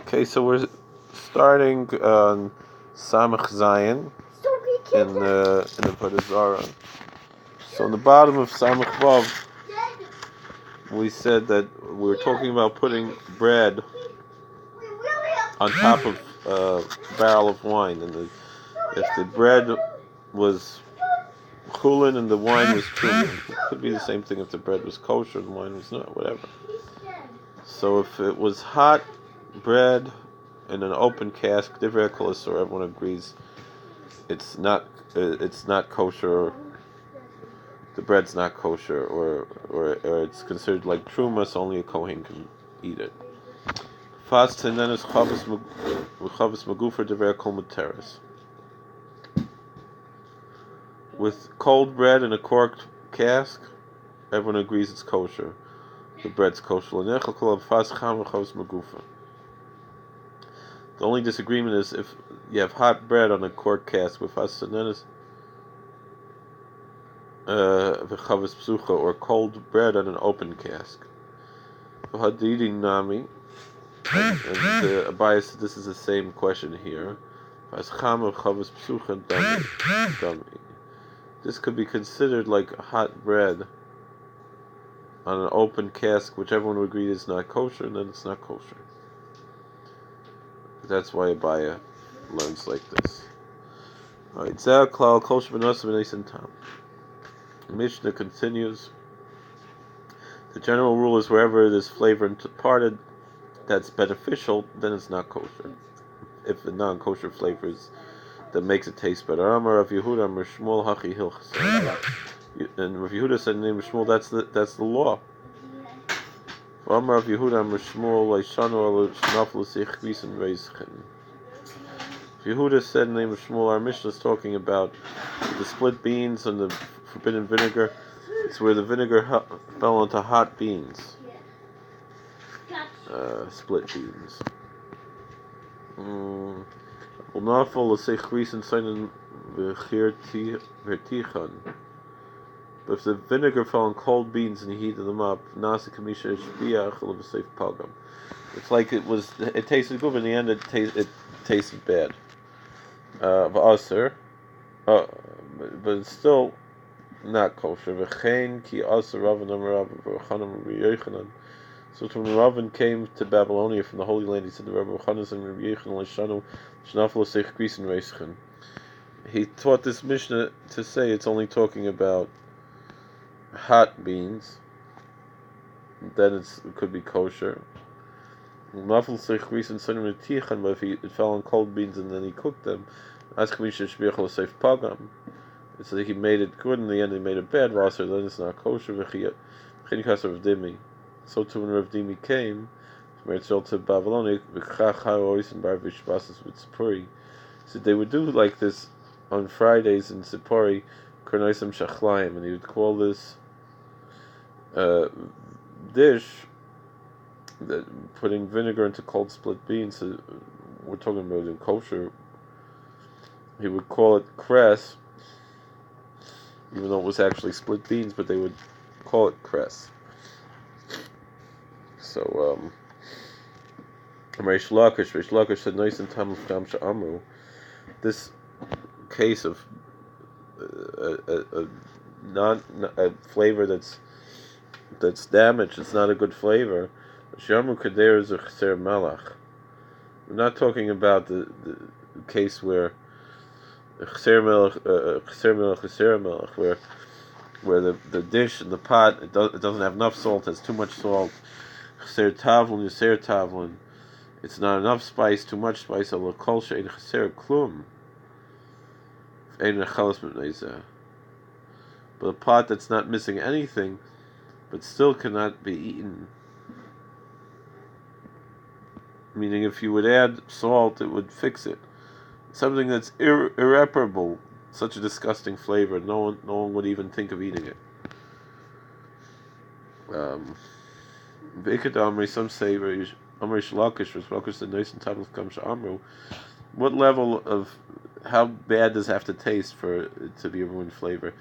Okay, so we're starting on Samach Zayin in the Avodah Zarah. So on the bottom of Samach Vav, we said that we were talking about putting bread on top of a barrel of wine, and if the bread was chulin and the wine was truma, it could be the same thing if the bread was kosher and the wine was not, whatever. So if it was hot bread in an open cask, divrei kolos, or everyone agrees it's not kosher. The bread's not kosher, or it's considered like truma, so only a kohen can eat it. Fast and then is chavis magufer divrei kol materes. With cold bread in a corked cask, everyone agrees it's kosher. The bread's kosher. The only disagreement is if you have hot bread on a corked cask with hasanenis v'chavas psucha, or cold bread on an open cask. Hadidi nami, and the Abayas said this is the same question here. This could be considered like hot bread on an open cask, which everyone would agree is not kosher, and then it's not kosher. That's why Abaya learns like this. Alright, Zarah klal kosher b'nosav v'neisin tam. Mishnah continues. The general rule is wherever there's flavor imparted that's beneficial, then it's not kosher. If the non-kosher flavor is that makes it taste better. Amar Rav Yehuda, Amar Shmuel Hachi Hilchos. And Rav Yehuda said in the name of Shmuel, that's the law. Amar Rav Yehuda, Amar Shmuel Leishanu Al Shnaflu Seichvis and Reizchen. Yehuda said in the name of Shmuel, our Mishnah is talking about the split beans and the forbidden vinegar. It's where the vinegar fell onto hot beans. Split beans. But if the vinegar fell on cold beans and he heated them up, it's like it tasted good, but in the end it tasted bad. But it's still not kosher. So when Ravin came to Babylonia from the Holy Land, he said to Rabbi Chanan and Rabbi Yechon, he taught this Mishnah to say it's only talking about hot beans, then it could be kosher. But if it fell on cold beans and then he cooked them, so he made it good, in the end he made it bad, then it's not kosher. So too when Rav Dimi came to Babylonia, so they would do like this on Fridays in Sipori, and he would call this dish that putting vinegar into cold split beans. So we're talking about in kosher. He would call it cress, even though it was actually split beans, but they would call it cress. So, Reish Lakish said, "Nice and tam amru." This case of a flavor that's damaged, it's not a good flavor. Shamu kader is a chser malach. We're not talking about the case where chser melach, where the dish and the pot it doesn't have enough salt, has too much salt. Chser tavlin, yser tavlin. It's not enough spice, too much spice. But a pot that's not missing anything, but still cannot be eaten. Meaning, if you would add salt, it would fix it. Something that's irreparable, such a disgusting flavor, no one would even think of eating it. Some say what level of how bad does it have to taste for it to be a ruined flavor?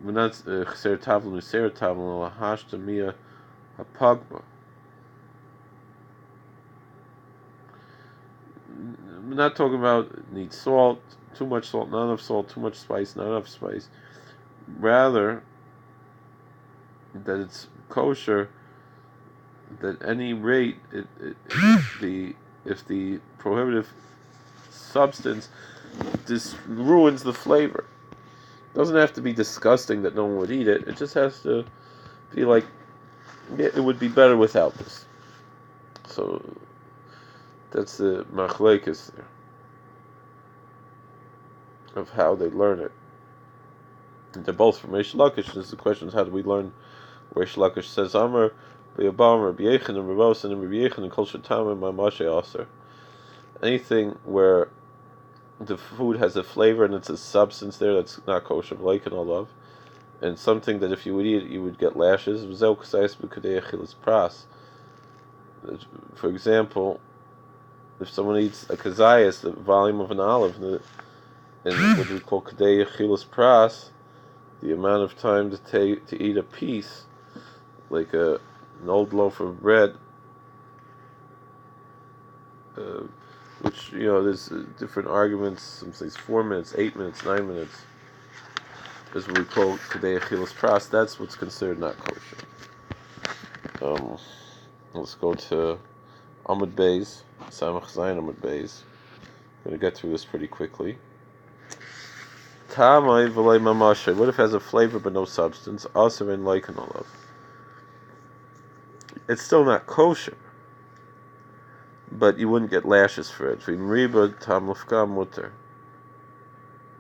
not chser tavlin user tavlin lahashta mia hapagba. We're not talking about need salt, too much salt, not enough salt, too much spice, not enough spice. Rather, that it's kosher. That any rate, if the prohibitive substance ruins the flavor. It doesn't have to be disgusting that no one would eat it. It just has to be like, yeah, it would be better without this. So that's the machlekes there of how they learn it. And they're both from Reish Lakish. The question is, how do we learn? Reish Lakish says, Amar b'Yabam Rabbi Yechon and Ravosan and Rabbi Yechon and Kol Shatam and Mamashe Aser. Anything where the food has a flavor and it's a substance there that's not kosher, like and all love, and something that if you would eat it, you would get lashes. For example, if someone eats a kazayas, the volume of an olive, and what we call kadei achilas pras, the amount of time to eat a piece, like an old loaf of bread, which, there's different arguments. Some say 4 minutes, 8 minutes, 9 minutes, is what we call kadei achilas pras. That's what's considered not kosher. Let's go to Amud Beis, Samach Zayin Amud Beis. I'm going to get through this pretty quickly. Tamai v'lei mamashe. What if it has a flavor but no substance? Aser in like and olav. It's still not kosher, but you wouldn't get lashes for it. V'imriba tam lufka muter.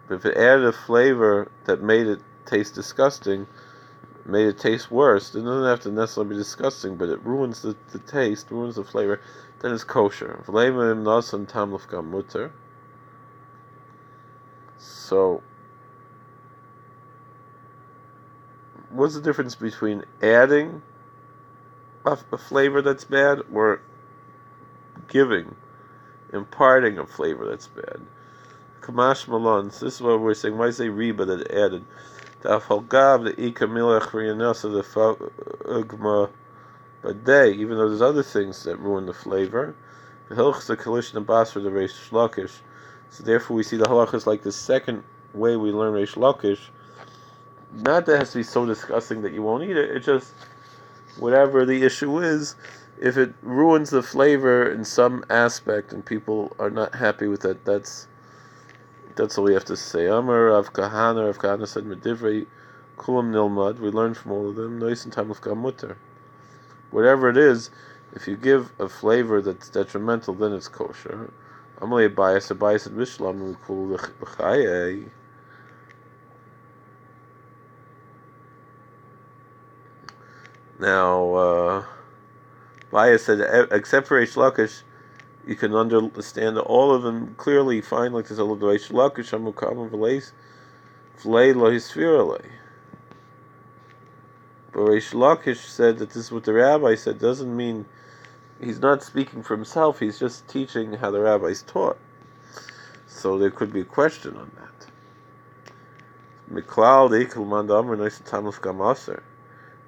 But if it added a flavor that made it taste disgusting, made it taste worse, it doesn't have to necessarily be disgusting, but it ruins the taste, ruins the flavor, then it's kosher. So, what's the difference between adding a flavor that's bad or imparting a flavor that's bad? Kamash Malon, this is what we're saying. Why say riba that added? But even though there's other things that ruin the flavor, so therefore we see the halachas like the second way we learn Reish Lakish. Not that it has to be so disgusting that you won't eat it. It just, whatever the issue is, if it ruins the flavor in some aspect and people are not happy with it, that's all we have to say. Amar Rav Kahana said, Medivrei Kulam Nilmad, we learn from all of them, Nois and Tam of Mutter. Whatever it is, if you give a flavor that's detrimental, then it's kosher. Amalei Abayis at Bishlam, we call L'chaye. Now, Abayis said, except for Reish Lakish, you can understand all of them clearly, fine, like this. But Reish Lakish said that this is what the rabbi said. Doesn't mean he's not speaking for himself. He's just teaching how the rabbis taught. So there could be a question on that.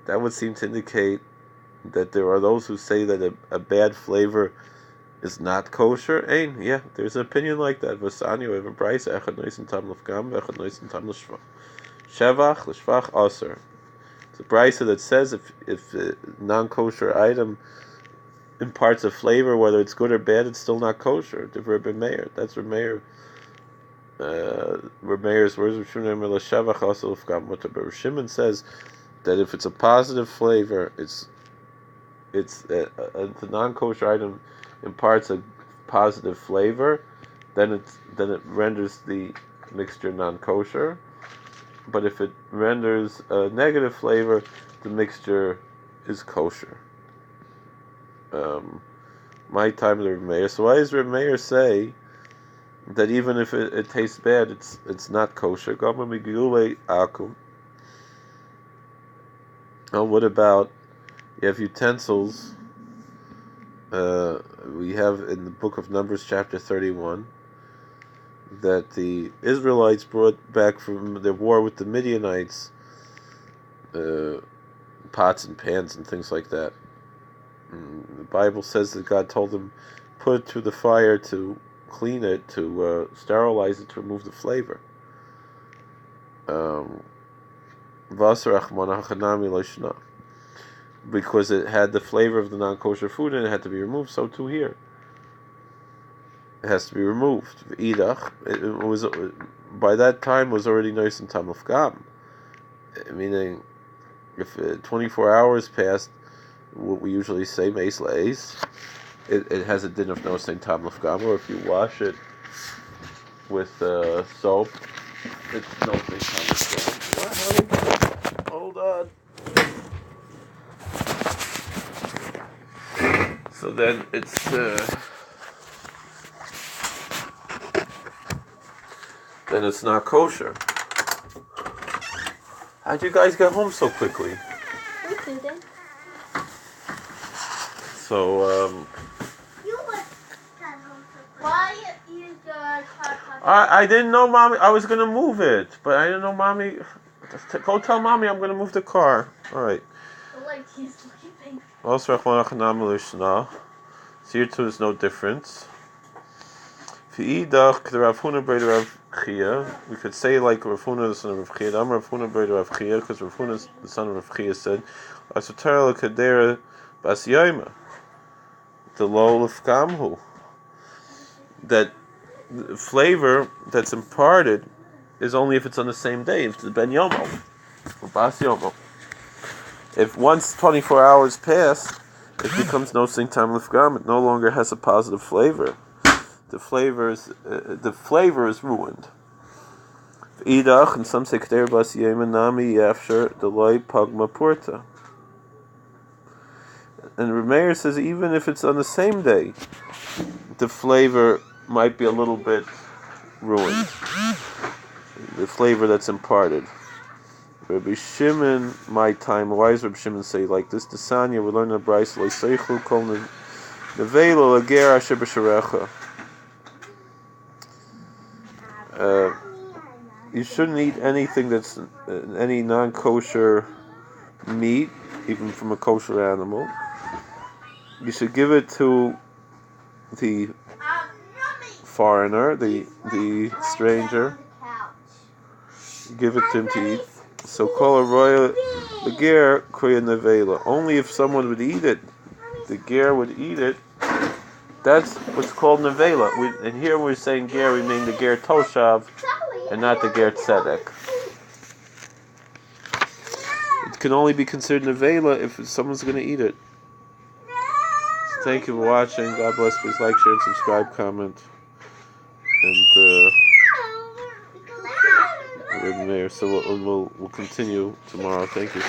That would seem to indicate that there are those who say that a bad flavor is not kosher. Yeah, there's an opinion like that. V'sani, we have a price. Echad noisin tam l'fgam, echad noisin tam l'shvach. Shevach l'shvach aser. It's a price that says if a non-kosher item imparts a flavor, whether it's good or bad, it's still not kosher. Rabbi Meir. That's Rabbi Meir. Rabbi Meir's words. Shevach aser l'fgam mutar. But Shimon says that if it's a positive flavor, it's the non-kosher item imparts a positive flavor, then it renders the mixture non-kosher. But if it renders a negative flavor, the mixture is kosher. My time of the Rebbe Meir. So why does Rebbe Meir say that even if it tastes bad, it's not kosher? Oh, what about you have utensils? We have in the book of Numbers, chapter 31, that the Israelites brought back from their war with the Midianites pots and pans and things like that. The Bible says that God told them, put it through the fire to clean it, to sterilize it, to remove the flavor. Because it had the flavor of the non-kosher food and it had to be removed, so too here. It has to be removed. It was, by that time, was already nice and tamuf gam. Meaning, if 24 hours passed, what we usually say, meis la'es, it has a din of no saint tamuf gam, or if you wash it with soap, it's no saint tamuf gam. What, honey? Hold on. So then it's not kosher. How'd you guys get home so quickly? We didn't. So You got home so quickly. Why is your car? I didn't know, Mommy. I was gonna move it, but I didn't know, Mommy. Go tell Mommy I'm gonna move the car. All right. Like he's sleeping. So here too is no difference. We could say like Rav Huna, the son of Rav Chia. I'm Rav Huna brother Rav Chia, because Rav Huna, the son of Rav Chia, said, "Asotara lekadera bas Yomi, the lol of kamhu." That the flavor that's imparted is only if it's on the same day. If it's ben yomo or bas yomo. If once 24 hours pass, it becomes no sing time lifgam. It no longer has a positive flavor. The flavor is ruined. Idach, and some say k'der bas Yomi nami yafsher delay pagma porta. And Rameir says even if it's on the same day, the flavor might be a little bit ruined. The flavor that's imparted. Rabbi Shimon, my time. Why does Rabbi Shimon say like this? The Sanya, we learn in the Bryce, Leiseichu kol nevelo lager asher b'sharecha. You shouldn't eat anything that's any non-kosher meat, even from a kosher animal. You should give it to the foreigner, the stranger. Give it to him to eat. So call a royal the ger koya nevela. Only if someone would eat it, the ger would eat it. That's what's called nevela. And here we're saying ger, we mean the ger toshav, and not the ger tzedek. It can only be considered nevela if someone's going to eat it. So thank you for watching. God bless. Please like, share, and subscribe, comment, and so we'll continue tomorrow. Thank you.